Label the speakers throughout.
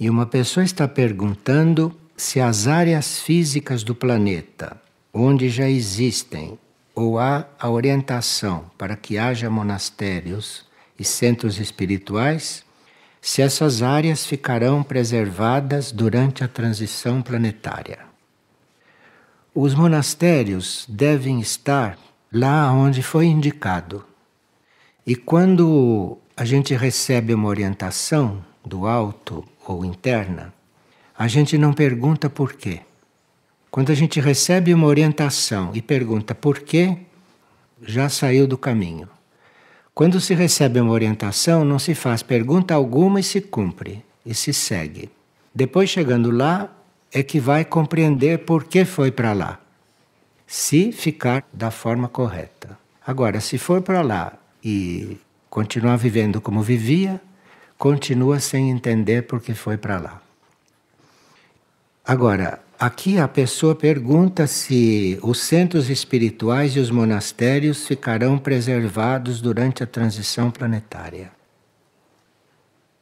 Speaker 1: E uma pessoa está perguntando se as áreas físicas do planeta, onde já existem ou há a orientação para que haja monastérios e centros espirituais, se essas áreas ficarão preservadas durante a transição planetária. Os monastérios devem estar lá onde foi indicado. E quando a gente recebe uma orientação do alto ou interna, a gente não pergunta por quê. Quando a gente recebe uma orientação e pergunta por quê, já saiu do caminho. Quando se recebe uma orientação, não se faz pergunta alguma e se cumpre, e se segue. Depois, chegando lá, é que vai compreender por que foi para lá, se ficar da forma correta. Agora, se for para lá e continuar vivendo como vivia, continua sem entender por que foi para lá. Agora, aqui a pessoa pergunta se os centros espirituais e os monastérios ficarão preservados durante a transição planetária.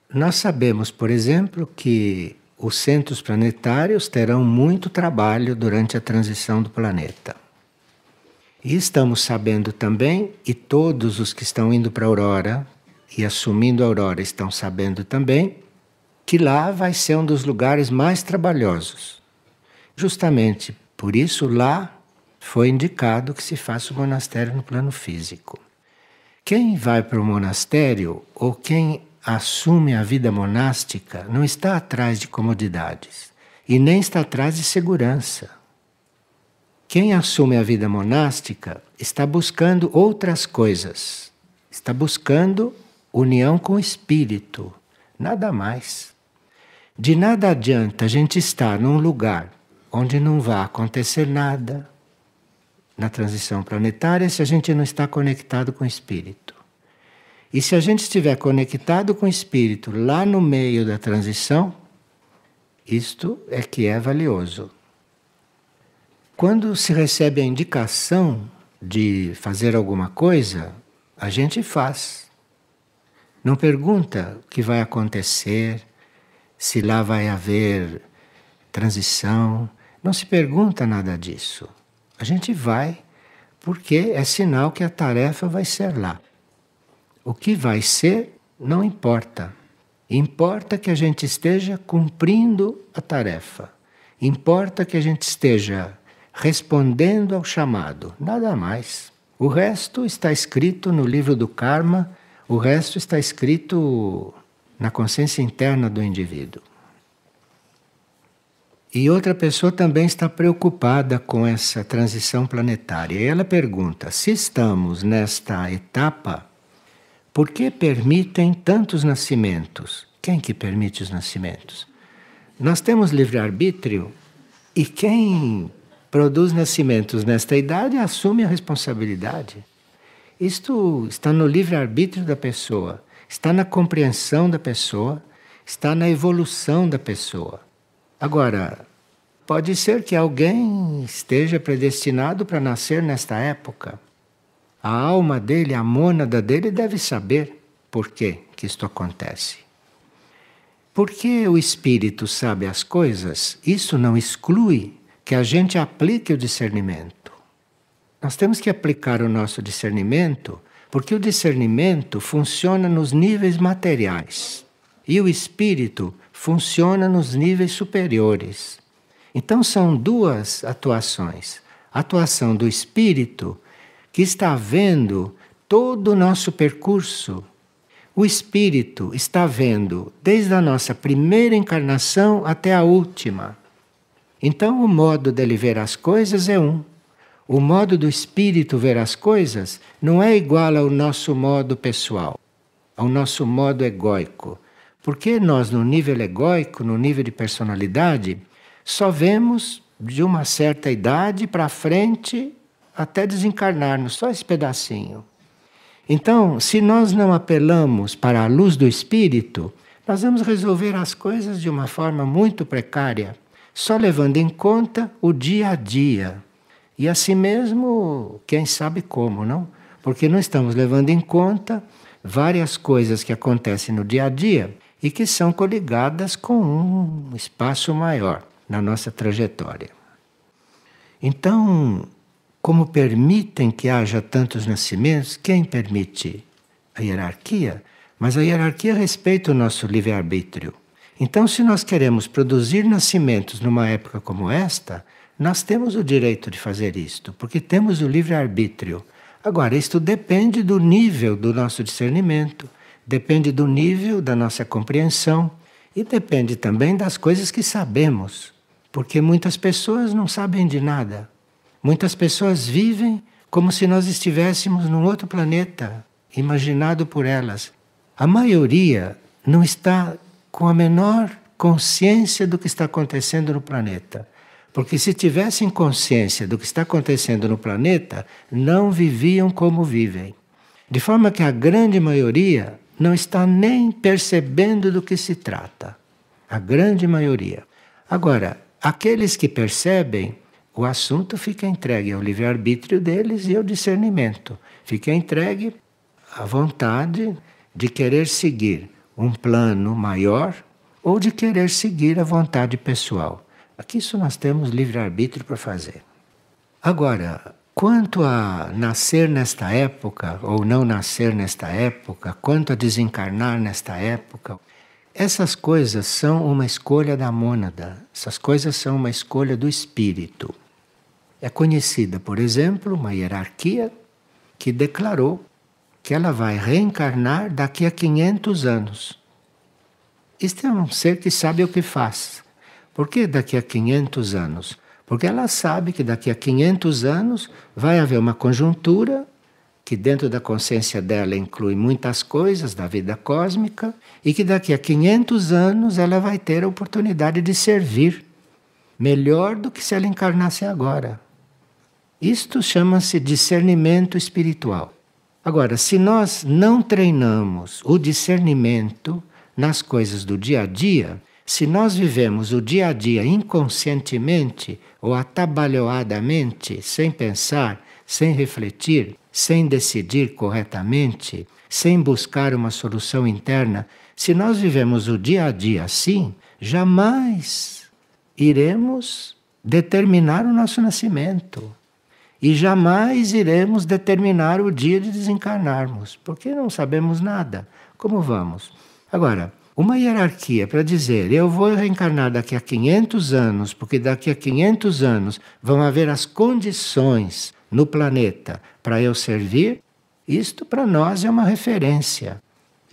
Speaker 1: Nós sabemos, por exemplo, que os centros planetários terão muito trabalho durante a transição do planeta. E estamos sabendo também, e todos os que estão indo para a Aurora e assumindo a Aurora estão sabendo também, que lá vai ser um dos lugares mais trabalhosos. Justamente por isso lá foi indicado que se faça o monastério no plano físico. Quem vai para o monastério ou quem assume a vida monástica não está atrás de comodidades e nem está atrás de segurança. Quem assume a vida monástica está buscando outras coisas, está buscando união com o espírito, nada mais. De nada adianta a gente estar num lugar onde não vai acontecer nada na transição planetária se a gente não está conectado com o espírito. E se a gente estiver conectado com o espírito lá no meio da transição, isto é que é valioso. Quando se recebe a indicação de fazer alguma coisa, a gente faz. Não pergunta o que vai acontecer, se lá vai haver transição. Não se pergunta nada disso. A gente vai porque é sinal que a tarefa vai ser lá. O que vai ser não importa. Importa que a gente esteja cumprindo a tarefa. Importa que a gente esteja respondendo ao chamado, nada mais. O resto está escrito no livro do karma, o resto está escrito na consciência interna do indivíduo. E outra pessoa também está preocupada com essa transição planetária. E ela pergunta: se estamos nesta etapa, por que permitem tantos nascimentos? Quem que permite os nascimentos? Nós temos livre-arbítrio e quem produz nascimentos nesta idade assume a responsabilidade. Isto está no livre-arbítrio da pessoa, está na compreensão da pessoa, está na evolução da pessoa. Agora, pode ser que alguém esteja predestinado para nascer nesta época. A alma dele, a mônada dele deve saber por que isto acontece. Porque o espírito sabe as coisas, isso não exclui que a gente aplique o discernimento. Nós temos que aplicar o nosso discernimento, porque o discernimento funciona nos níveis materiais e o espírito funciona nos níveis superiores. Então são duas atuações. A atuação do espírito, que está vendo todo o nosso percurso. O espírito está vendo desde a nossa primeira encarnação até a última. Então o modo dele ver as coisas é um. O modo do espírito ver as coisas não é igual ao nosso modo pessoal, ao nosso modo egóico. Porque nós, no nível egóico, no nível de personalidade, só vemos de uma certa idade para frente até desencarnarmos, só esse pedacinho. Então, se nós não apelamos para a luz do espírito, nós vamos resolver as coisas de uma forma muito precária, só levando em conta o dia a dia. E assim mesmo, quem sabe como, não? Porque não estamos levando em conta várias coisas que acontecem no dia a dia e que são coligadas com um espaço maior na nossa trajetória. Então, como permitem que haja tantos nascimentos, quem permite? A hierarquia, mas a hierarquia respeita o nosso livre-arbítrio. Então, se nós queremos produzir nascimentos numa época como esta, nós temos o direito de fazer isto, porque temos o livre-arbítrio. Agora, isto depende do nível do nosso discernimento, depende do nível da nossa compreensão e depende também das coisas que sabemos, porque muitas pessoas não sabem de nada. Muitas pessoas vivem como se nós estivéssemos num outro planeta, imaginado por elas. A maioria não está com a menor consciência do que está acontecendo no planeta. Porque se tivessem consciência do que está acontecendo no planeta, não viviam como vivem. De forma que a grande maioria não está nem percebendo do que se trata. A grande maioria. Agora, aqueles que percebem, o assunto fica entregue ao livre-arbítrio deles e ao discernimento. Fica entregue à vontade de querer seguir um plano maior ou de querer seguir a vontade pessoal. Aqui isso nós temos livre-arbítrio para fazer. Agora, quanto a nascer nesta época ou não nascer nesta época, quanto a desencarnar nesta época, essas coisas são uma escolha da mônada, essas coisas são uma escolha do espírito. É conhecida, por exemplo, uma hierarquia que declarou que ela vai reencarnar daqui a 500 anos. Isto é um ser que sabe o que faz. Por que daqui a 500 anos? Porque ela sabe que daqui a 500 anos vai haver uma conjuntura que dentro da consciência dela inclui muitas coisas da vida cósmica e que daqui a 500 anos ela vai ter a oportunidade de servir melhor do que se ela encarnasse agora. Isto chama-se discernimento espiritual. Agora, se nós não treinamos o discernimento nas coisas do dia a dia, se nós vivemos o dia a dia inconscientemente ou atabalhoadamente, sem pensar, sem refletir, sem decidir corretamente, sem buscar uma solução interna, se nós vivemos o dia a dia assim, jamais iremos determinar o nosso nascimento. E jamais iremos determinar o dia de desencarnarmos, porque não sabemos nada. Como vamos? Agora, uma hierarquia para dizer eu vou reencarnar daqui a 500 anos, porque daqui a 500 anos vão haver as condições no planeta para eu servir, isto para nós é uma referência.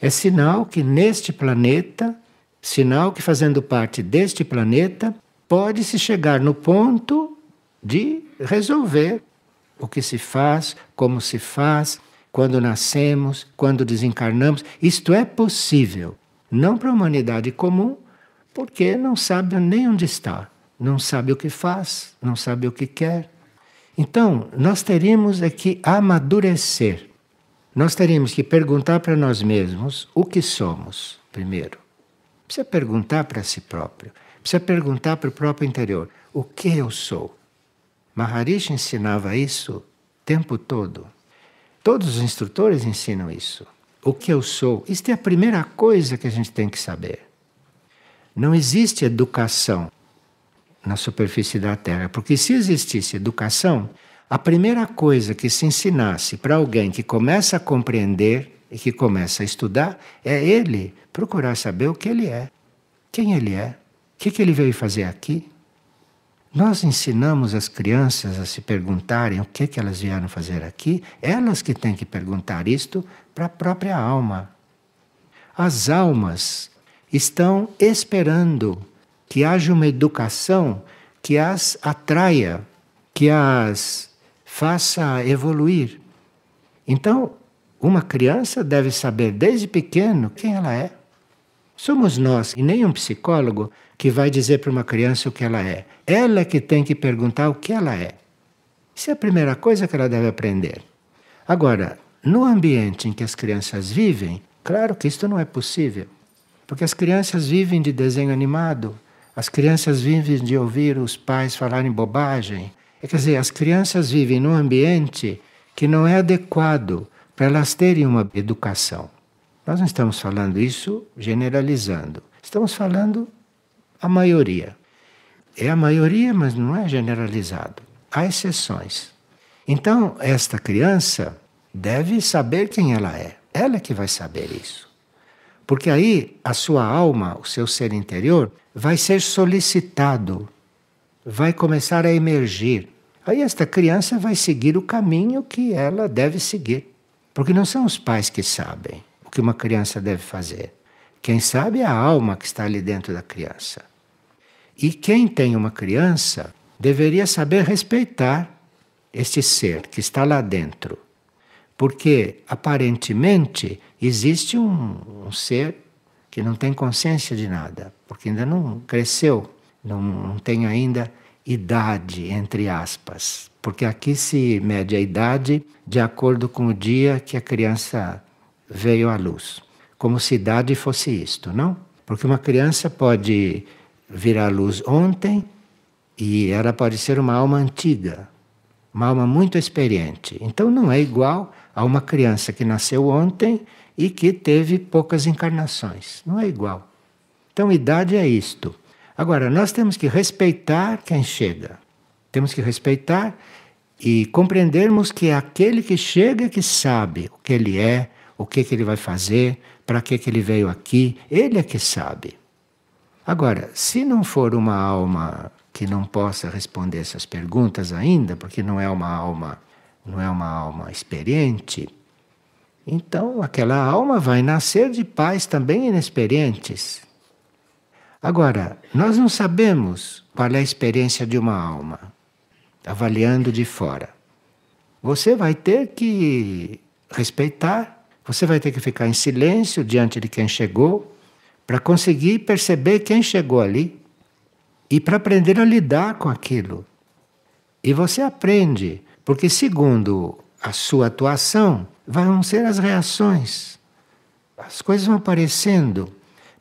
Speaker 1: É sinal que neste planeta, sinal que fazendo parte deste planeta, pode-se chegar no ponto de resolver o que se faz, como se faz, quando nascemos, quando desencarnamos. Isto é possível. Não para a humanidade comum, porque não sabe nem onde está, não sabe o que faz, não sabe o que quer. Então, nós teríamos é que amadurecer. Nós teríamos que perguntar para nós mesmos o que somos, primeiro. Precisa perguntar para si próprio, precisa perguntar para o próprio interior. O que eu sou? Maharishi ensinava isso o tempo todo. Todos os instrutores ensinam isso. O que eu sou? Isto é a primeira coisa que a gente tem que saber. Não existe educação na superfície da Terra, porque se existisse educação, a primeira coisa que se ensinasse para alguém que começa a compreender e que começa a estudar é ele procurar saber o que ele é, quem ele é, o que ele veio fazer aqui. Nós ensinamos as crianças a se perguntarem o que elas vieram fazer aqui, elas que têm que perguntar isto para a própria alma. As almas estão esperando que haja uma educação que as atraia, que as faça evoluir. Então, uma criança deve saber desde pequeno quem ela é. Somos nós, e nem um psicólogo, que vai dizer para uma criança o que ela é. Ela é que tem que perguntar o que ela é. Isso é a primeira coisa que ela deve aprender. Agora, no ambiente em que as crianças vivem, claro que isto não é possível. Porque as crianças vivem de desenho animado, as crianças vivem de ouvir os pais falarem bobagem. Quer dizer, as crianças vivem num ambiente que não é adequado para elas terem uma educação. Nós não estamos falando isso generalizando. Estamos falando a maioria. É a maioria, mas não é generalizado. Há exceções. Então, esta criança deve saber quem ela é. Ela é que vai saber isso. Porque aí a sua alma, o seu ser interior, vai ser solicitado, vai começar a emergir. Aí esta criança vai seguir o caminho que ela deve seguir. Porque não são os pais que sabem o que uma criança deve fazer. Quem sabe é a alma que está ali dentro da criança. E quem tem uma criança deveria saber respeitar este ser que está lá dentro. Porque, aparentemente, existe um ser que não tem consciência de nada, porque ainda não cresceu, não tem ainda idade, entre aspas. Porque aqui se mede a idade de acordo com o dia que a criança veio à luz. Como se idade fosse isto, não? Porque uma criança pode vir à luz ontem e ela pode ser uma alma antiga, uma alma muito experiente. Então não é igual a uma criança que nasceu ontem e que teve poucas encarnações. Não é igual. Então, idade é isto. Agora, nós temos que respeitar quem chega. Temos que respeitar e compreendermos que é aquele que chega que sabe o que ele é, o que ele vai fazer, para que ele veio aqui. Ele é que sabe. Agora, se não for uma alma que não possa responder essas perguntas ainda, porque não é uma alma experiente, então aquela alma vai nascer de pais também inexperientes. Agora, nós não sabemos qual é a experiência de uma alma, avaliando de fora. Você vai ter que respeitar, você vai ter que ficar em silêncio diante de quem chegou, para conseguir perceber quem chegou ali e para aprender a lidar com aquilo. E você aprende, porque segundo a sua atuação, vão ser as reações. As coisas vão aparecendo,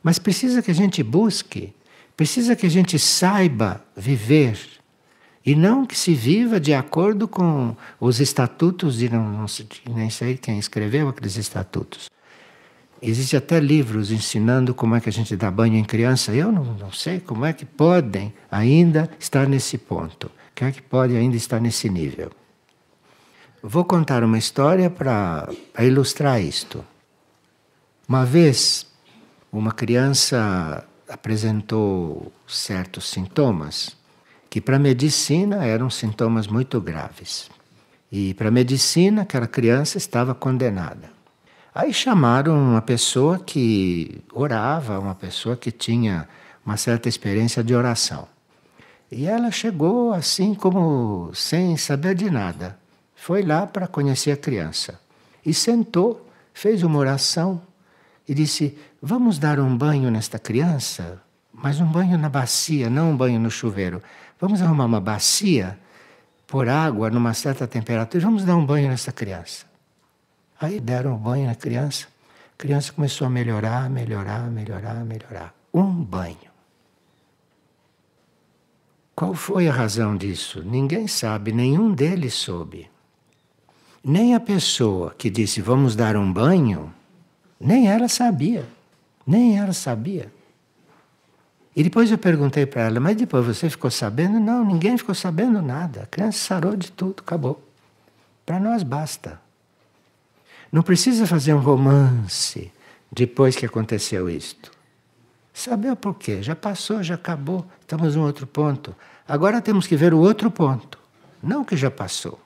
Speaker 1: mas precisa que a gente busque, precisa que a gente saiba viver, e não que se viva de acordo com os estatutos de nem sei quem escreveu aqueles estatutos. Existem até livros ensinando como é que a gente dá banho em criança. Eu não sei como é que podem ainda estar nesse ponto. Como é que pode ainda estar nesse nível. Vou contar uma história para ilustrar isto. Uma vez, uma criança apresentou certos sintomas que para a medicina eram sintomas muito graves. E para a medicina aquela criança estava condenada. Aí chamaram uma pessoa que orava, uma pessoa que tinha uma certa experiência de oração. E ela chegou assim como sem saber de nada. Foi lá para conhecer a criança. E sentou, fez uma oração e disse, vamos dar um banho nesta criança? Mas um banho na bacia, não um banho no chuveiro. Vamos arrumar uma bacia, pôr água numa certa temperatura e vamos dar um banho nessa criança. Aí deram um banho na criança. A criança começou a melhorar. Um banho. Qual foi a razão disso? Ninguém sabe, nenhum deles soube. Nem a pessoa que disse vamos dar um banho, nem ela sabia. Nem ela sabia. E depois eu perguntei para ela, mas depois você ficou sabendo? Não, ninguém ficou sabendo nada. A criança sarou de tudo, acabou. Para nós basta. Não precisa fazer um romance depois que aconteceu isto. Saber o porquê. Já passou, já acabou. Estamos num outro ponto. Agora temos que ver o outro ponto. Não o que já passou.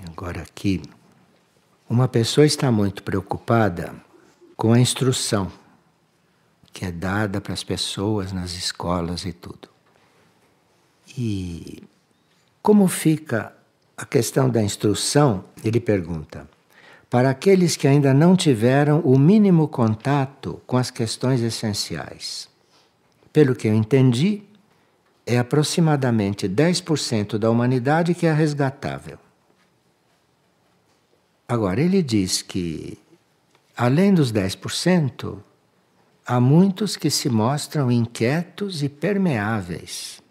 Speaker 1: Agora aqui. Uma pessoa está muito preocupada com a instrução que é dada para as pessoas nas escolas e tudo. E como fica a questão da instrução, ele pergunta, para aqueles que ainda não tiveram o mínimo contato com as questões essenciais. Pelo que eu entendi, é aproximadamente 10% da humanidade que é resgatável. Agora, ele diz que, além dos 10%, há muitos que se mostram inquietos e permeáveis.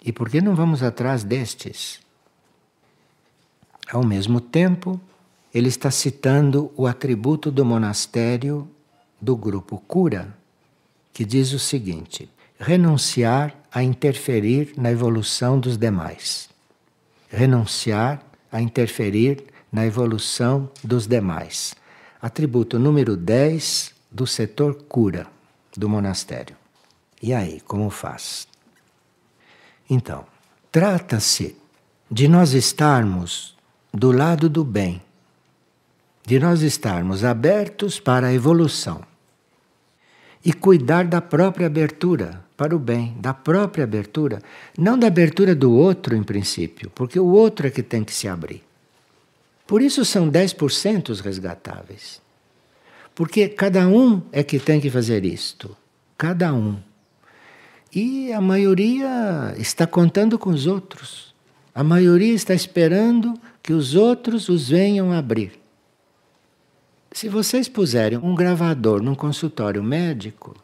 Speaker 1: E por que não vamos atrás destes? Ao mesmo tempo, ele está citando o atributo do monastério do grupo Cura, que diz o seguinte: renunciar a interferir na evolução dos demais. Renunciar a interferir na evolução dos demais. Atributo número 10 do setor Cura do monastério. E aí, como faz? Então, trata-se de nós estarmos do lado do bem, de nós estarmos abertos para a evolução e cuidar da própria abertura para o bem, da própria abertura, não da abertura do outro em princípio, porque o outro é que tem que se abrir. Por isso são 10% os resgatáveis. Porque cada um é que tem que fazer isto. Cada um. E a maioria está contando com os outros. A maioria está esperando que os outros os venham abrir. Se vocês puserem um gravador num consultório médico,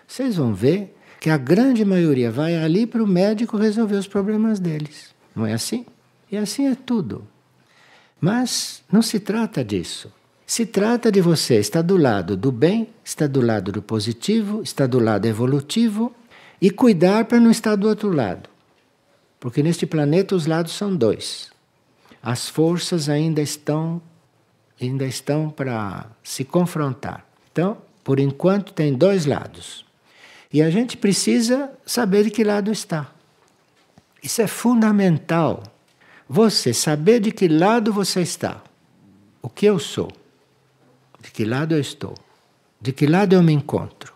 Speaker 1: vocês vão ver que a grande maioria vai ali para o médico resolver os problemas deles. Não é assim? E assim é tudo. Mas não se trata disso. Se trata de você estar do lado do bem, estar do lado do positivo, estar do lado evolutivo e cuidar para não estar do outro lado. Porque neste planeta os lados são dois. As forças ainda estão para se confrontar. Então, por enquanto, tem dois lados. E a gente precisa saber de que lado está. Isso é fundamental. Você saber de que lado você está. O que eu sou. De que lado eu estou. De que lado eu me encontro.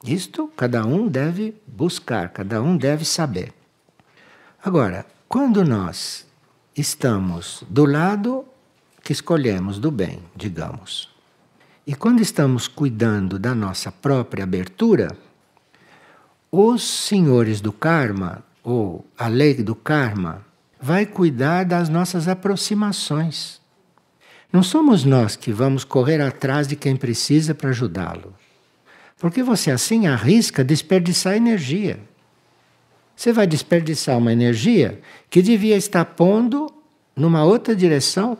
Speaker 1: Isto cada um deve buscar, cada um deve saber. Agora, quando nós estamos do lado que escolhemos do bem, digamos, e quando estamos cuidando da nossa própria abertura, os senhores do karma, ou a lei do karma, vai cuidar das nossas aproximações. Não somos nós que vamos correr atrás de quem precisa para ajudá-lo. Porque você assim arrisca desperdiçar energia. Você vai desperdiçar uma energia que devia estar pondo numa outra direção.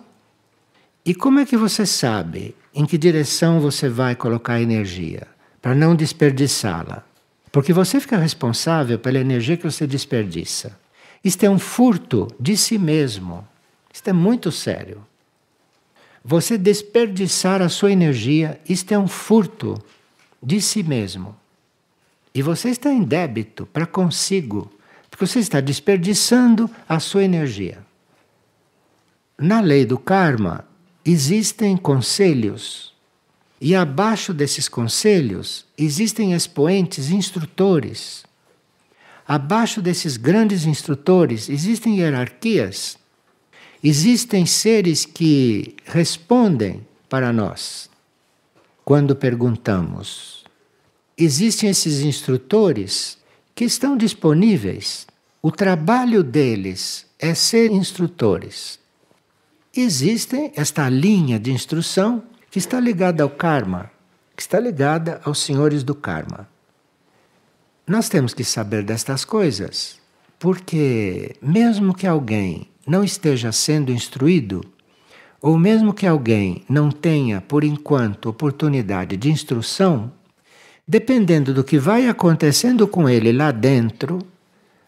Speaker 1: E como é que você sabe em que direção você vai colocar a energia para não desperdiçá-la? Porque você fica responsável pela energia que você desperdiça. Isto é um furto de si mesmo. Isto é muito sério. Você desperdiçar a sua energia, isto é um furto de si mesmo. E você está em débito para consigo, porque você está desperdiçando a sua energia. Na lei do karma, existem conselhos. E abaixo desses conselhos, existem expoentes, instrutores. Abaixo desses grandes instrutores, existem hierarquias. Existem seres que respondem para nós quando perguntamos. Existem esses instrutores que estão disponíveis. O trabalho deles é ser instrutores. Existe esta linha de instrução que está ligada ao karma, que está ligada aos senhores do karma. Nós temos que saber destas coisas, porque mesmo que alguém não esteja sendo instruído, ou mesmo que alguém não tenha, por enquanto, oportunidade de instrução, dependendo do que vai acontecendo com ele lá dentro,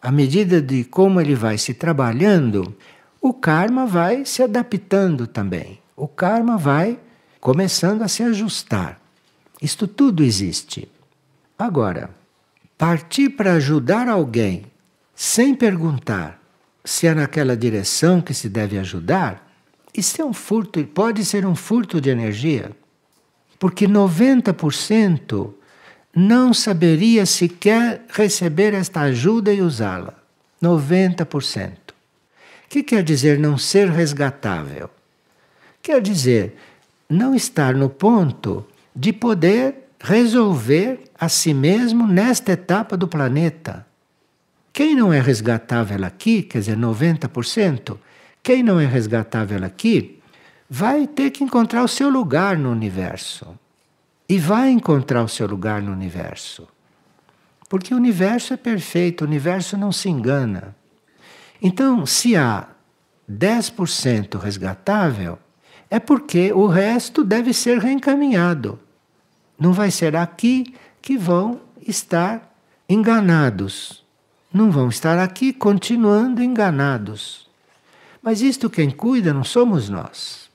Speaker 1: à medida de como ele vai se trabalhando, o karma vai se adaptando também. O karma vai começando a se ajustar. Isto tudo existe. Agora, partir para ajudar alguém sem perguntar se é naquela direção que se deve ajudar, isso é um furto, e pode ser um furto de energia. Porque 90% não saberia sequer receber esta ajuda e usá-la. 90%. O que quer dizer não ser resgatável? Quer dizer não estar no ponto de poder resolver a si mesmo nesta etapa do planeta. Quem não é resgatável aqui, quer dizer, 90%, quem não é resgatável aqui, vai ter que encontrar o seu lugar no universo. E vai encontrar o seu lugar no universo. Porque o universo é perfeito, o universo não se engana. Então, se há 10% resgatável, é porque o resto deve ser reencaminhado. Não vai ser aqui que vão estar enganados. Não vão estar aqui continuando enganados. Mas isto quem cuida não somos nós.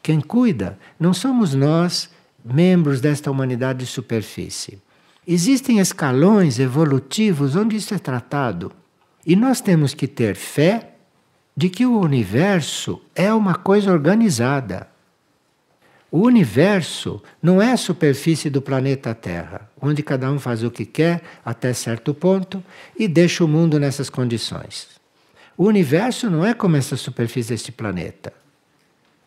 Speaker 1: Quem cuida não somos nós, membros desta humanidade de superfície. Existem escalões evolutivos onde isso é tratado. E nós temos que ter fé de que o universo é uma coisa organizada. O universo não é a superfície do planeta Terra, onde cada um faz o que quer até certo ponto e deixa o mundo nessas condições. O universo não é como essa superfície deste planeta.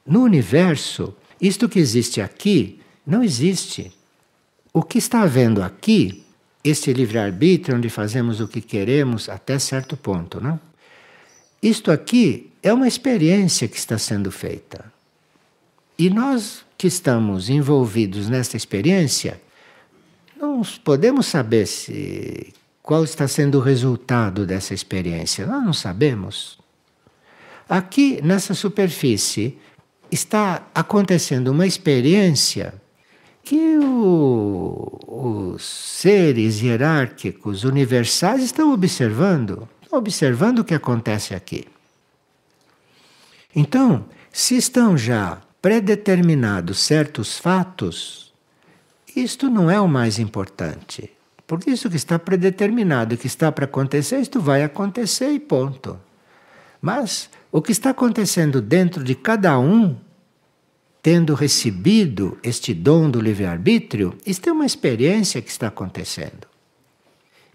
Speaker 1: No universo, isto que existe aqui não existe. O que está havendo aqui, este livre-arbítrio onde fazemos o que queremos até certo ponto, não? Isto aqui é uma experiência que está sendo feita. E nós que estamos envolvidos nesta experiência, não podemos saber qual está sendo o resultado dessa experiência. Nós não sabemos. Aqui, nessa superfície, está acontecendo uma experiência que os seres hierárquicos universais estão observando. Estão observando o que acontece aqui. Então, se estão já predeterminados certos fatos, isto não é o mais importante. Porque isso que está predeterminado, que está para acontecer, isto vai acontecer e ponto. Mas o que está acontecendo dentro de cada um, tendo recebido este dom do livre-arbítrio, isto é uma experiência que está acontecendo.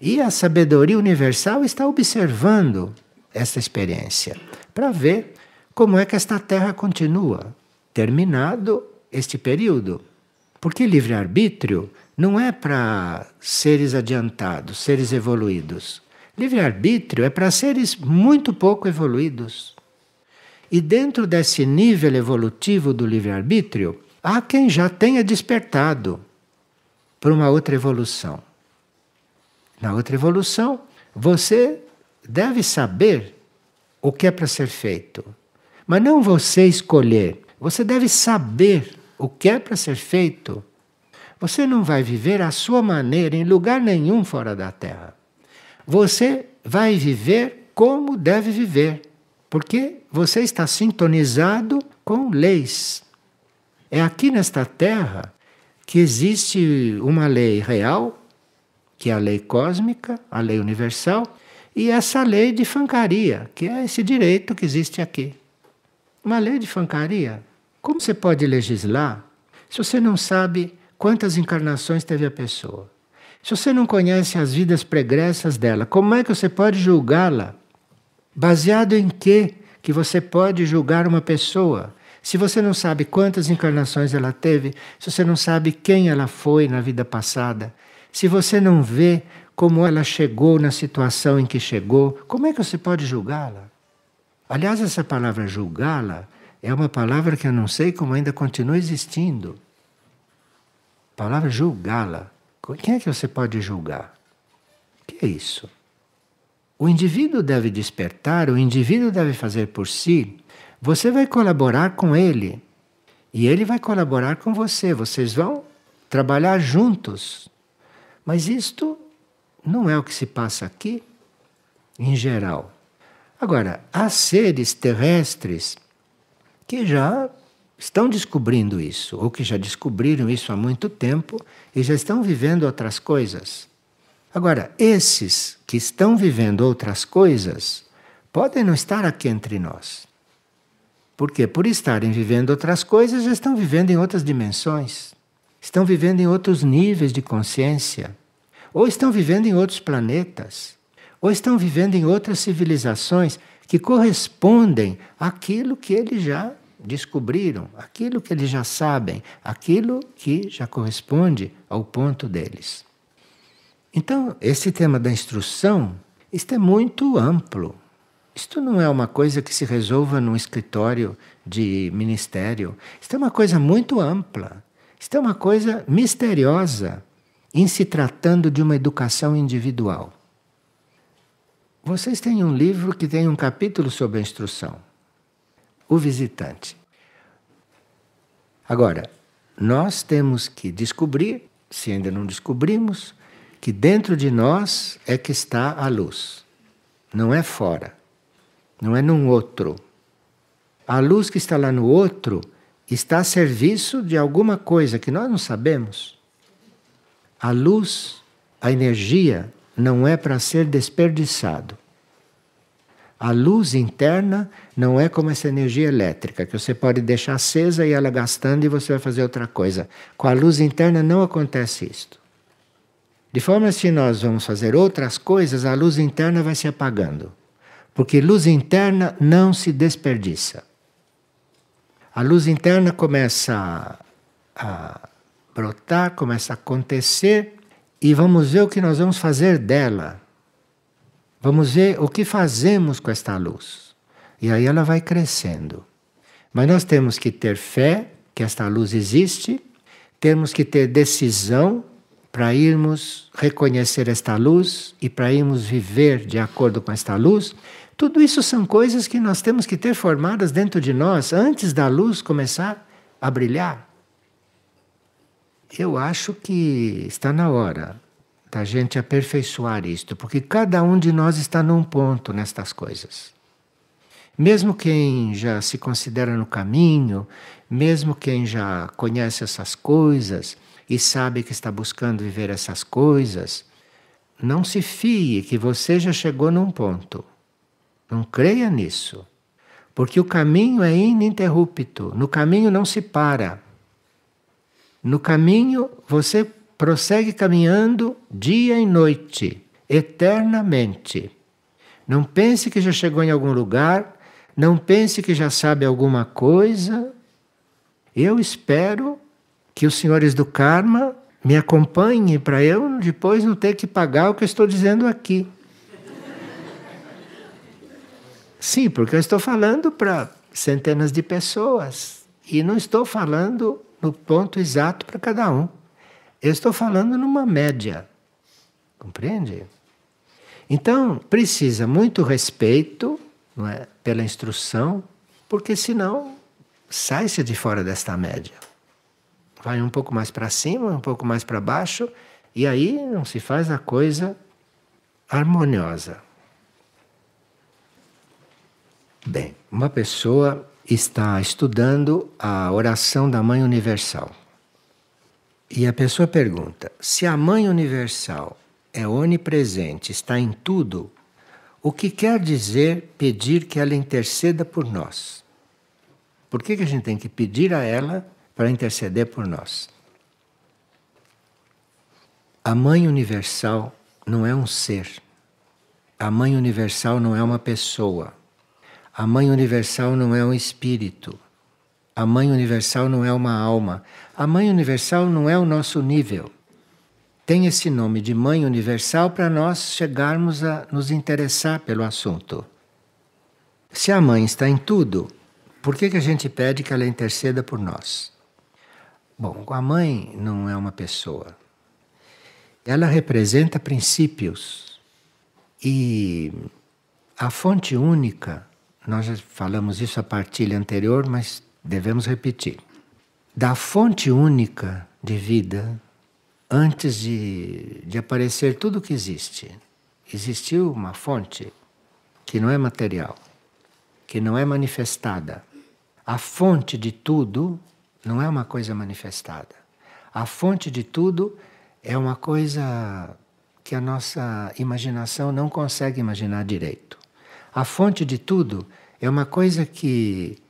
Speaker 1: E a sabedoria universal está observando esta experiência para ver como é que esta Terra continua, terminado este período. Porque livre-arbítrio não é para seres adiantados, seres evoluídos. Livre-arbítrio é para seres muito pouco evoluídos. E dentro desse nível evolutivo do livre-arbítrio, há quem já tenha despertado para uma outra evolução. Na outra evolução, você deve saber o que é para ser feito. Mas não você escolher. Você deve saber o que é para ser feito. Você não vai viver à sua maneira em lugar nenhum fora da Terra. Você vai viver como deve viver. Porque você está sintonizado com leis. É aqui nesta Terra que existe uma lei real, que é a lei cósmica, a lei universal, e essa lei de fancaria, que é esse direito que existe aqui. Uma lei de fancaria. Como você pode legislar se você não sabe quantas encarnações teve a pessoa? Se você não conhece as vidas pregressas dela, como é que você pode julgá-la? Baseado em quê que você pode julgar uma pessoa? Se você não sabe quantas encarnações ela teve, se você não sabe quem ela foi na vida passada, se você não vê como ela chegou na situação em que chegou, como é que você pode julgá-la? Aliás, essa palavra julgá-la é uma palavra que eu não sei como ainda continua existindo. A palavra julgá-la. Quem é que você pode julgar? O que é isso? O indivíduo deve despertar, o indivíduo deve fazer por si. Você vai colaborar com ele. E ele vai colaborar com você. Vocês vão trabalhar juntos. Mas isto não é o que se passa aqui, em geral. Agora, há seres terrestres que já estão descobrindo isso, ou que já descobriram isso há muito tempo e já estão vivendo outras coisas. Agora, esses que estão vivendo outras coisas podem não estar aqui entre nós. Por quê? Por estarem vivendo outras coisas, já estão vivendo em outras dimensões. Estão vivendo em outros níveis de consciência. Ou estão vivendo em outros planetas. Ou estão vivendo em outras civilizações que correspondem àquilo que eles já descobriram, aquilo que eles já sabem, aquilo que já corresponde ao ponto deles. Então, esse tema da instrução, isto é muito amplo. Isto não é uma coisa que se resolva num escritório de ministério. Isto é uma coisa muito ampla. Isto é uma coisa misteriosa em se tratando de uma educação individual. Vocês têm um livro que tem um capítulo sobre a instrução. O visitante. Agora, nós temos que descobrir, se ainda não descobrimos, que dentro de nós é que está a luz. Não é fora. Não é num outro. A luz que está lá no outro está a serviço de alguma coisa que nós não sabemos. A luz, a energia, não é para ser desperdiçado. A luz interna não é como essa energia elétrica, que você pode deixar acesa e ela gastando e você vai fazer outra coisa. Com a luz interna não acontece isto. De forma que se nós vamos fazer outras coisas, a luz interna vai se apagando. Porque luz interna não se desperdiça. A luz interna começa a brotar, começa a acontecer e vamos ver o que nós vamos fazer dela. Vamos ver o que fazemos com esta luz. E aí ela vai crescendo. Mas nós temos que ter fé que esta luz existe, temos que ter decisão para irmos reconhecer esta luz e para irmos viver de acordo com esta luz. Tudo isso são coisas que nós temos que ter formadas dentro de nós antes da luz começar a brilhar. Eu acho que está na hora da gente aperfeiçoar isto, porque cada um de nós está num ponto nestas coisas. Mesmo quem já se considera no caminho, mesmo quem já conhece essas coisas e sabe que está buscando viver essas coisas, não se fie que você já chegou num ponto. Não creia nisso, porque o caminho é ininterrupto, no caminho não se para. No caminho você prossegue caminhando dia e noite, eternamente. Não pense que já chegou em algum lugar, não pense que já sabe alguma coisa. Eu espero que os senhores do karma me acompanhem para eu depois não ter que pagar o que eu estou dizendo aqui. Sim, porque eu estou falando para centenas de pessoas e não estou falando no ponto exato para cada um. Eu estou falando numa média. Compreende? Então, precisa muito respeito, não é, pela instrução, porque senão sai-se de fora desta média. Vai um pouco mais para cima, um pouco mais para baixo, e aí não se faz a coisa harmoniosa. Bem, uma pessoa está estudando a oração da Mãe Universal. E a pessoa pergunta: se a Mãe Universal é onipresente, está em tudo, o que quer dizer pedir que ela interceda por nós? Por que a gente tem que pedir a ela para interceder por nós? A Mãe Universal não é um ser. A Mãe Universal não é uma pessoa. A Mãe Universal não é um espírito. A Mãe Universal não é uma alma. A Mãe Universal não é o nosso nível. Tem esse nome de Mãe Universal para nós chegarmos a nos interessar pelo assunto. Se a Mãe está em tudo, por que a gente pede que ela interceda por nós? Bom, a Mãe não é uma pessoa. Ela representa princípios. E a fonte única, nós já falamos isso a partilha anterior, mas devemos repetir. Da fonte única de vida, antes de aparecer tudo o que existe, existiu uma fonte que não é material, que não é manifestada. A fonte de tudo não é uma coisa manifestada. A fonte de tudo é uma coisa que a nossa imaginação não consegue imaginar direito. A fonte de tudo é uma coisa que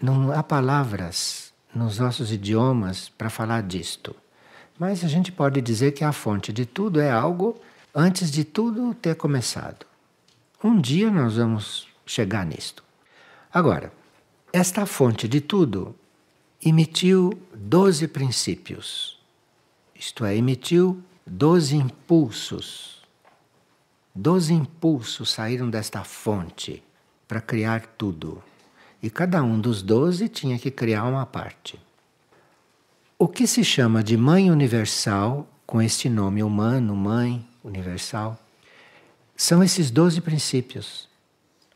Speaker 1: não há palavras nos nossos idiomas para falar disto. Mas a gente pode dizer que a fonte de tudo é algo antes de tudo ter começado. Um dia nós vamos chegar nisto. Agora, esta fonte de tudo emitiu 12 princípios. Isto é, emitiu 12 impulsos. 12 impulsos saíram desta fonte para criar tudo. E cada um dos 12 tinha que criar uma parte. O que se chama de Mãe Universal, com este nome humano, Mãe Universal, são esses 12 princípios.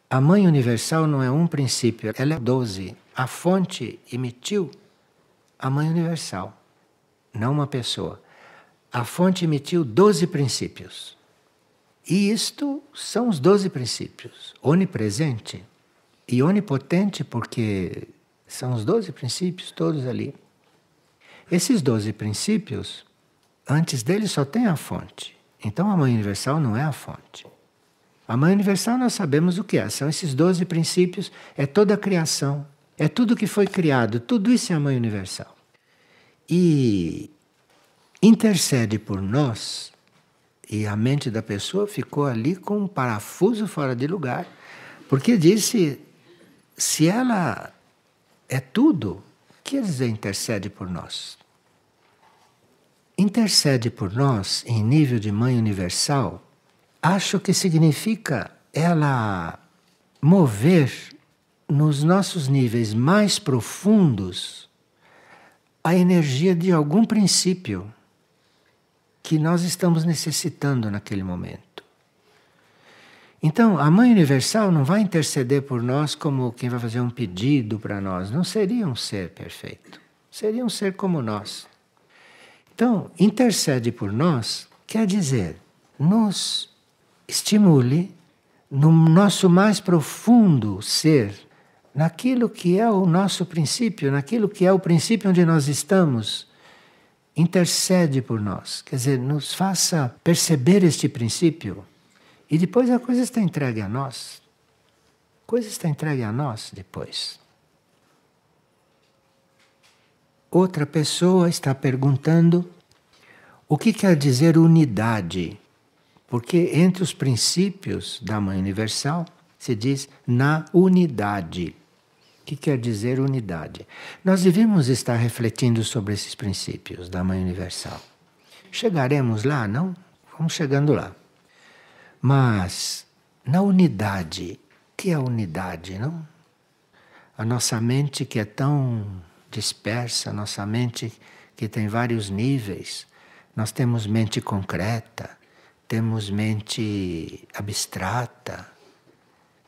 Speaker 1: A Mãe Universal não é um princípio, ela é 12. A fonte emitiu a Mãe Universal, não uma pessoa. A fonte emitiu 12 princípios. E isto são os 12 princípios. Onipresente e onipotente, porque são os 12 princípios todos ali. Esses 12 princípios, antes deles só tem a fonte. Então a Mãe Universal não é a fonte. A Mãe Universal nós sabemos o que é. São esses 12 princípios, é toda a criação. É tudo que foi criado, tudo isso é a Mãe Universal. E intercede por nós, e a mente da pessoa ficou ali com um parafuso fora de lugar, porque disse, se ela é tudo, o que quer dizer intercede por nós? Intercede por nós em nível de Mãe Universal, acho que significa ela mover nos nossos níveis mais profundos a energia de algum princípio que nós estamos necessitando naquele momento. Então, a Mãe Universal não vai interceder por nós como quem vai fazer um pedido para nós. Não seria um ser perfeito. Seria um ser como nós. Então, intercede por nós quer dizer, nos estimule no nosso mais profundo ser, naquilo que é o nosso princípio, naquilo que é o princípio onde nós estamos. Intercede por nós, quer dizer, nos faça perceber este princípio e depois a coisa está entregue a nós. A coisa está entregue a nós depois. Outra pessoa está perguntando o que quer dizer unidade, porque entre os princípios da Mãe Universal se diz na unidade. O que quer dizer unidade? Nós devemos estar refletindo sobre esses princípios da Mãe Universal. Chegaremos lá, não? Vamos chegando lá. Mas, na unidade, o que é a unidade, não? A nossa mente que é tão dispersa, a nossa mente que tem vários níveis. Nós temos mente concreta, temos mente abstrata.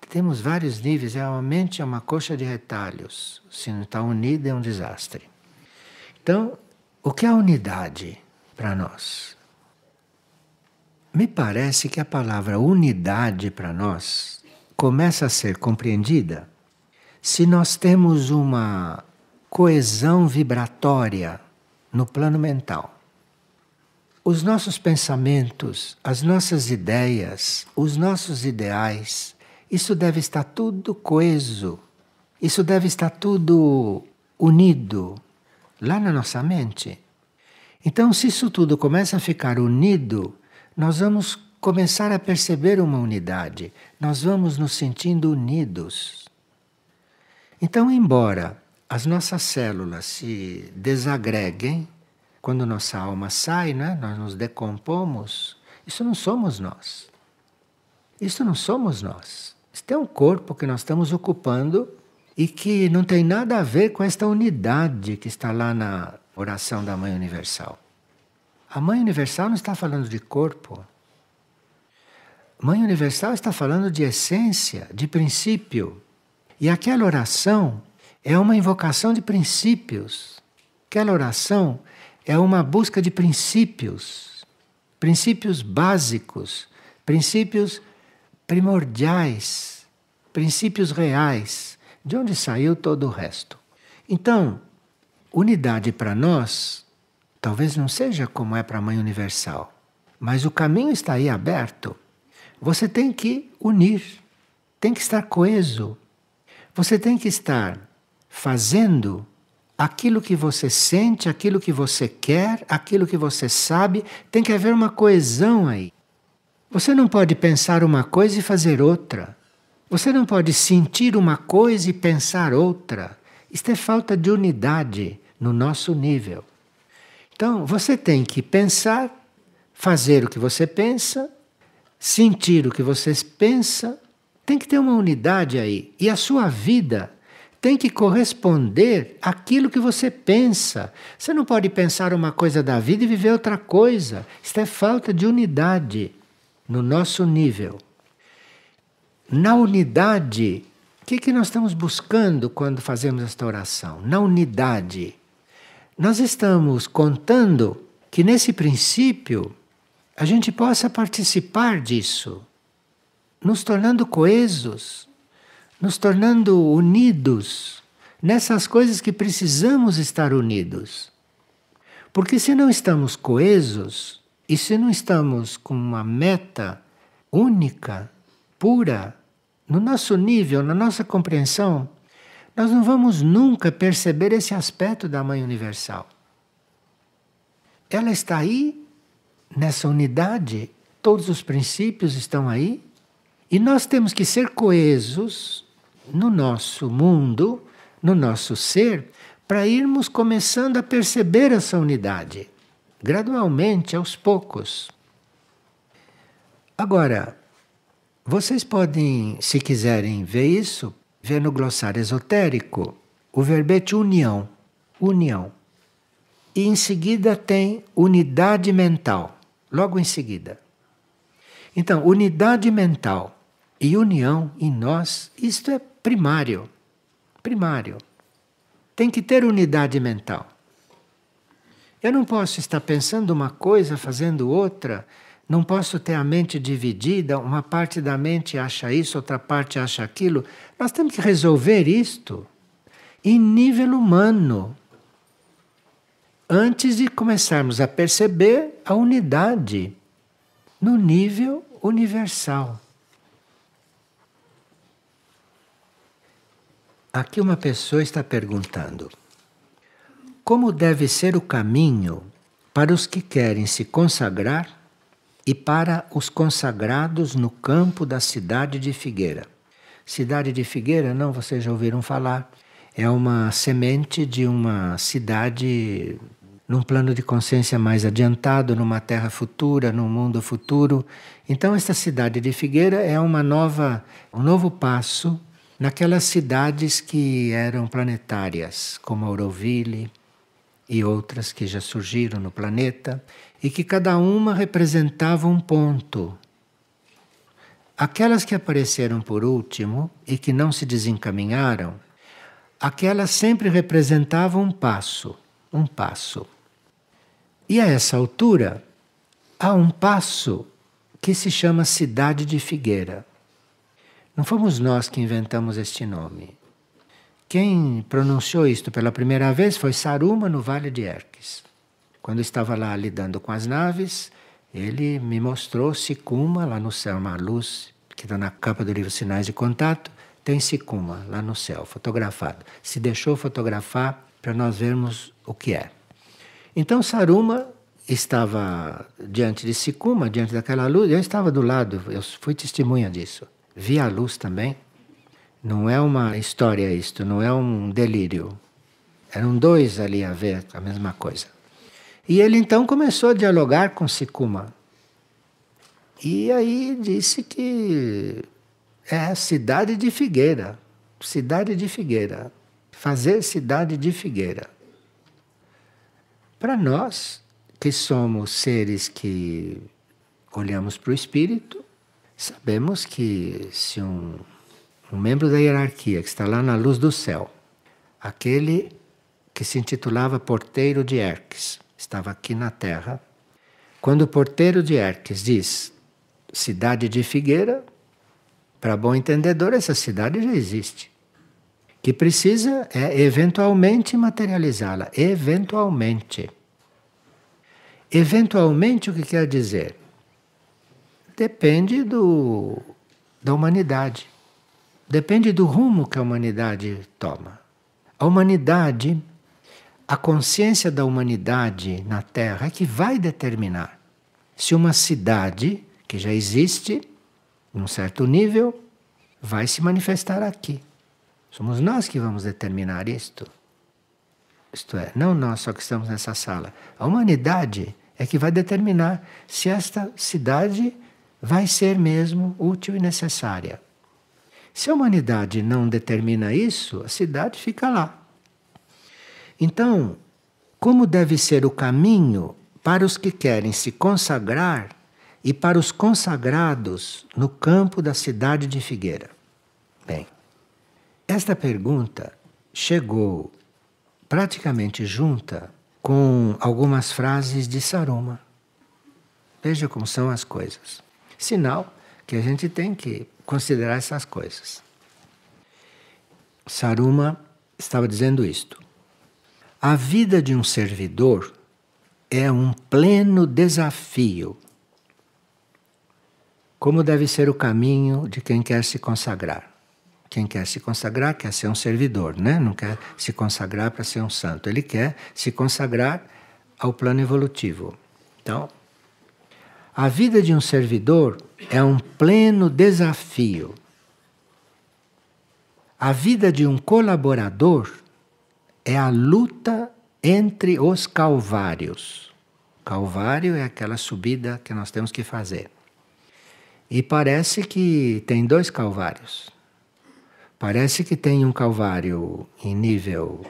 Speaker 1: Temos vários níveis, a mente é uma coxa de retalhos. Se não está unida é um desastre. Então, o que é a unidade para nós? Me parece que a palavra unidade para nós começa a ser compreendida se nós temos uma coesão vibratória no plano mental. Os nossos pensamentos, as nossas ideias, os nossos ideais, isso deve estar tudo coeso, isso deve estar tudo unido lá na nossa mente. Então, se isso tudo começa a ficar unido, nós vamos começar a perceber uma unidade, nós vamos nos sentindo unidos. Então, embora as nossas células se desagreguem, quando nossa alma sai, né, nós nos decompomos, isso não somos nós. Isso não somos nós. Isso é um corpo que nós estamos ocupando e que não tem nada a ver com esta unidade que está lá na oração da Mãe Universal. A Mãe Universal não está falando de corpo. A Mãe Universal está falando de essência, de princípio. E aquela oração é uma invocação de princípios. Aquela oração é uma busca de princípios. Princípios básicos, princípios primordiais, princípios reais, de onde saiu todo o resto. Então, unidade para nós, talvez não seja como é para a Mãe Universal, mas o caminho está aí aberto. Você tem que unir, tem que estar coeso, você tem que estar fazendo aquilo que você sente, aquilo que você quer, aquilo que você sabe, tem que haver uma coesão aí. Você não pode pensar uma coisa e fazer outra. Você não pode sentir uma coisa e pensar outra. Isto é falta de unidade no nosso nível. Então, você tem que pensar, fazer o que você pensa, sentir o que você pensa. Tem que ter uma unidade aí. E a sua vida tem que corresponder àquilo que você pensa. Você não pode pensar uma coisa da vida e viver outra coisa. Isto é falta de unidade no nosso nível. Na unidade, o que nós estamos buscando quando fazemos esta oração? Na unidade, Nós estamos contando que nesse princípio a gente possa participar disso, nos tornando coesos, nos tornando unidos nessas coisas que precisamos estar unidos. Porque se não estamos coesos e se não estamos com uma meta única, pura, no nosso nível, na nossa compreensão, nós não vamos nunca perceber esse aspecto da Mãe Universal. Ela está aí, nessa unidade, todos os princípios estão aí, e nós temos que ser coesos no nosso mundo, no nosso ser, para irmos começando a perceber essa unidade, gradualmente, aos poucos. Agora, vocês podem, se quiserem ver isso, ver no glossário esotérico o verbete união, união. E em seguida tem unidade mental, logo em seguida. Então, unidade mental e união em nós, isto é primário, primário. Tem que ter unidade mental. Eu não posso estar pensando uma coisa, fazendo outra. Não posso ter a mente dividida, uma parte da mente acha isso, outra parte acha aquilo. Nós temos que resolver isto em nível humano, antes de começarmos a perceber a unidade no nível universal. Aqui uma pessoa está perguntando: como deve ser o caminho para os que querem se consagrar e para os consagrados no campo da cidade de Figueira? Cidade de Figueira, não, vocês já ouviram falar, é uma semente de uma cidade num plano de consciência mais adiantado, numa terra futura, num mundo futuro. Então esta cidade de Figueira é um novo passo naquelas cidades que eram planetárias, como Auroville e outras que já surgiram no planeta, e que cada uma representava um ponto. Aquelas que apareceram por último e que não se desencaminharam, aquelas sempre representavam um passo, um passo. E a essa altura, há um passo que se chama Cidade de Figueira. Não fomos nós que inventamos este nome. Quem pronunciou isto pela primeira vez foi Saruma no Vale de Erques. Quando estava lá lidando com as naves, ele me mostrou Sicuma lá no céu, uma luz que está na capa do livro Sinais de Contato, tem Sicuma lá no céu, fotografado. Se deixou fotografar para nós vermos o que é. Então Saruma estava diante de Sicuma, diante daquela luz, eu estava do lado, eu fui testemunha disso. Vi a luz também. Não é uma história isto, não é um delírio. Eram dois ali a ver a mesma coisa. E ele então começou a dialogar com Sicuma. E aí disse que é a cidade de Figueira. Cidade de Figueira. Fazer cidade de Figueira. Para nós, que somos seres que olhamos para o espírito, sabemos que se um membro da hierarquia que está lá na luz do céu, aquele que se intitulava Porteiro de Erques, estava aqui na Terra, quando o Porteiro de Erques diz cidade de Figueira, para bom entendedor, essa cidade já existe. Que precisa é eventualmente materializá-la. Eventualmente. Eventualmente o que quer dizer? Depende da humanidade. Depende do rumo que a humanidade toma. A humanidade, a consciência da humanidade na Terra é que vai determinar se uma cidade que já existe, num certo nível, vai se manifestar aqui. Somos nós que vamos determinar isto. Isto é, não nós só que estamos nessa sala. A humanidade é que vai determinar se esta cidade vai ser mesmo útil e necessária. Se a humanidade não determina isso, a cidade fica lá. Então, como deve ser o caminho para os que querem se consagrar e para os consagrados no campo da cidade de Figueira? Bem, esta pergunta chegou praticamente junta com algumas frases de Saruma. Veja como são as coisas. Sinal que a gente tem que considerar essas coisas. Saruma estava dizendo isto. A vida de um servidor é um pleno desafio. Como deve ser o caminho de quem quer se consagrar? Quem quer se consagrar quer ser um servidor, né? Não quer se consagrar para ser um santo. Ele quer se consagrar ao plano evolutivo. Então, a vida de um servidor é um pleno desafio. A vida de um colaborador é a luta entre os calvários. Calvário é aquela subida que nós temos que fazer. E parece que tem dois calvários. Parece que tem um calvário em nível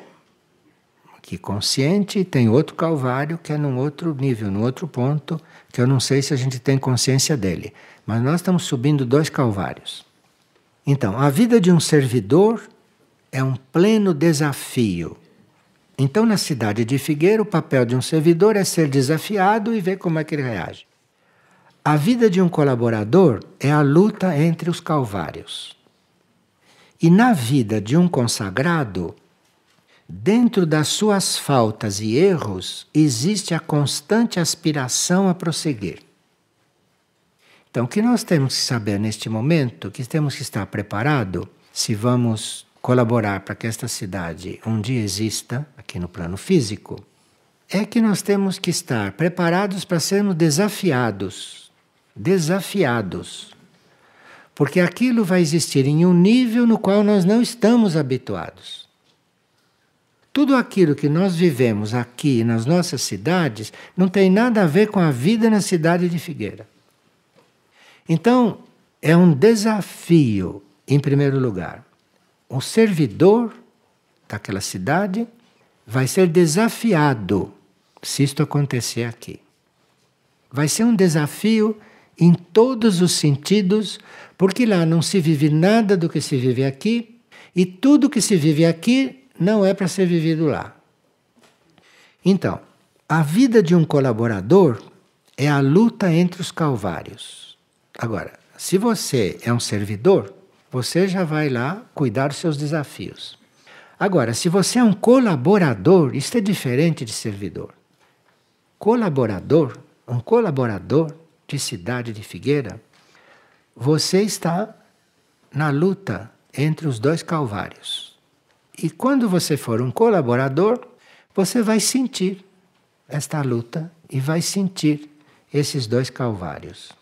Speaker 1: aqui consciente e tem outro calvário que é num outro nível, num outro ponto, que eu não sei se a gente tem consciência dele. Mas nós estamos subindo dois calvários. Então, a vida de um servidor é um pleno desafio. Então, na cidade de Figueira, o papel de um servidor é ser desafiado e ver como é que ele reage. A vida de um colaborador é a luta entre os calvários. E na vida de um consagrado, dentro das suas faltas e erros, existe a constante aspiração a prosseguir. Então, o que nós temos que saber neste momento, que temos que estar preparados, se vamos colaborar para que esta cidade um dia exista, aqui no plano físico, é que nós temos que estar preparados para sermos desafiados. Desafiados. Porque aquilo vai existir em um nível no qual nós não estamos habituados. Tudo aquilo que nós vivemos aqui nas nossas cidades não tem nada a ver com a vida na cidade de Figueira. Então, é um desafio, em primeiro lugar. O servidor daquela cidade vai ser desafiado se isto acontecer aqui. Vai ser um desafio em todos os sentidos, porque lá não se vive nada do que se vive aqui, e tudo que se vive aqui não é para ser vivido lá. Então, a vida de um colaborador é a luta entre os calvários. Agora, se você é um servidor, você já vai lá cuidar dos seus desafios. Agora, se você é um colaborador, isto é diferente de servidor. Colaborador, um colaborador de cidade de Figueira, você está na luta entre os dois calvários. E quando você for um colaborador, você vai sentir esta luta e vai sentir esses dois calvários.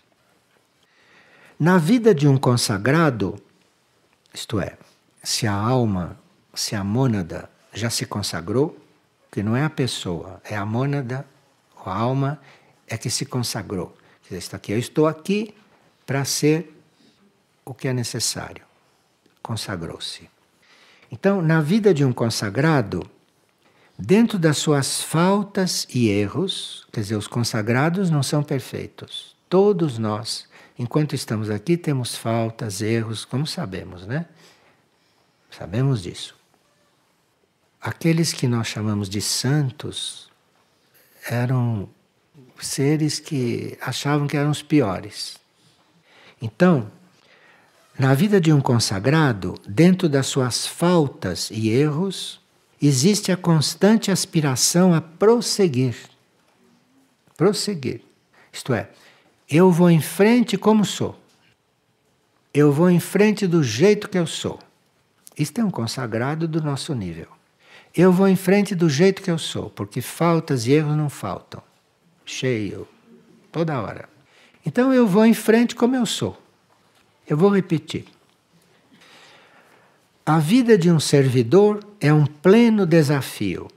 Speaker 1: Na vida de um consagrado, isto é, se a alma, se a mônada já se consagrou, que não é a pessoa, é a mônada, a alma é que se consagrou. Quer dizer, está aqui, eu estou aqui para ser o que é necessário. Consagrou-se. Então, na vida de um consagrado, dentro das suas faltas e erros, quer dizer, os consagrados não são perfeitos. Todos nós, enquanto estamos aqui, temos faltas, erros, como sabemos, né? Sabemos disso. Aqueles que nós chamamos de santos eram seres que achavam que eram os piores. Então, na vida de um consagrado, dentro das suas faltas e erros, existe a constante aspiração a prosseguir. Prosseguir. Isto é, eu vou em frente como sou. Eu vou em frente do jeito que eu sou. Isto é um consagrado do nosso nível. Eu vou em frente do jeito que eu sou, porque faltas e erros não faltam. Cheio, toda hora. Então eu vou em frente como eu sou. Eu vou repetir. A vida de um servidor é um pleno desafio.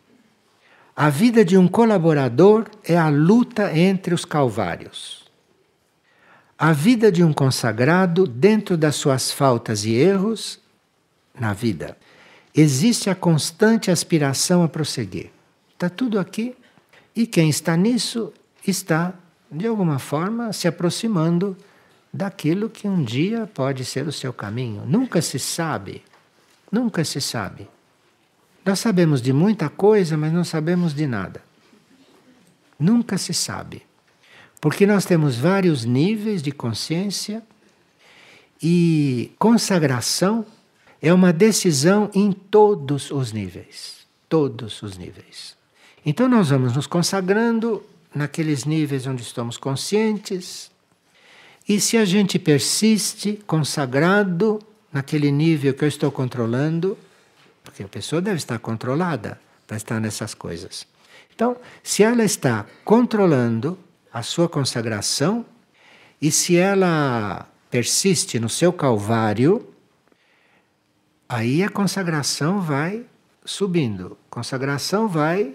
Speaker 1: A vida de um colaborador é a luta entre os calvários. A vida de um consagrado, dentro das suas faltas e erros, na vida, existe a constante aspiração a prosseguir. Está tudo aqui. E quem está nisso está, de alguma forma, se aproximando daquilo que um dia pode ser o seu caminho. Nunca se sabe. Nunca se sabe. Nós sabemos de muita coisa, mas não sabemos de nada. Nunca se sabe. Porque nós temos vários níveis de consciência e consagração é uma decisão em todos os níveis. Todos os níveis. Então nós vamos nos consagrando naqueles níveis onde estamos conscientes. E se a gente persiste consagrado naquele nível que eu estou controlando, porque a pessoa deve estar controlada para estar nessas coisas. Então, se ela está controlando a sua consagração e se ela persiste no seu calvário, aí a consagração vai subindo. A consagração vai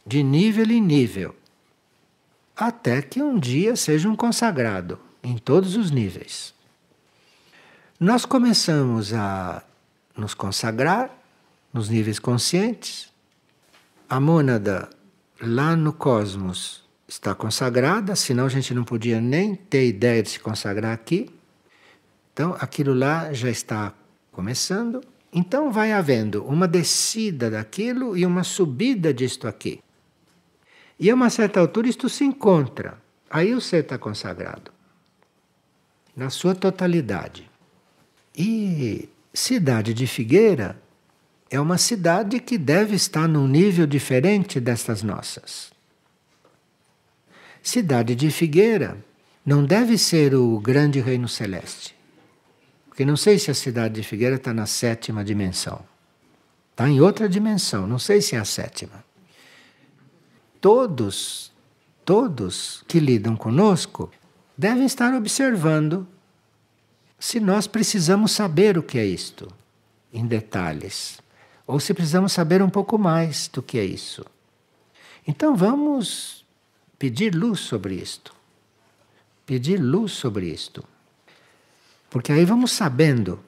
Speaker 1: de nível em nível. Até que um dia seja um consagrado em todos os níveis. Nós começamos a nos consagrar nos níveis conscientes. A mônada lá no cosmos está consagrada, senão a gente não podia nem ter ideia de se consagrar aqui. Então aquilo lá já está começando. Então vai havendo uma descida daquilo e uma subida disto aqui. E a uma certa altura isto se encontra. Aí o ser está consagrado. Na sua totalidade. E Cidade de Figueira é uma cidade que deve estar num nível diferente destas nossas. Cidade de Figueira não deve ser o grande reino celeste. Porque não sei se a cidade de Figueira está na 7ª dimensão. Está em outra dimensão, não sei se é a 7ª. Todos que lidam conosco devem estar observando se nós precisamos saber o que é isto, em detalhes. Ou se precisamos saber um pouco mais do que é isso. Então vamos pedir luz sobre isto. Pedir luz sobre isto. Porque aí vamos sabendo.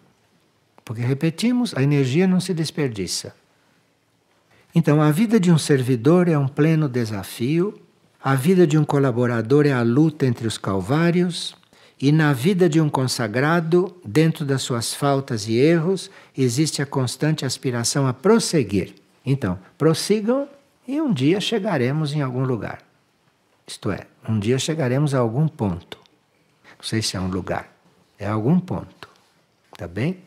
Speaker 1: Porque, repetimos, a energia não se desperdiça. Então, a vida de um servidor é um pleno desafio. A vida de um colaborador é a luta entre os calvários. E na vida de um consagrado, dentro das suas faltas e erros, existe a constante aspiração a prosseguir. Então, prossigam e um dia chegaremos em algum lugar. Isto é, um dia chegaremos a algum ponto. Não sei se é um lugar, é algum ponto. Tá bem?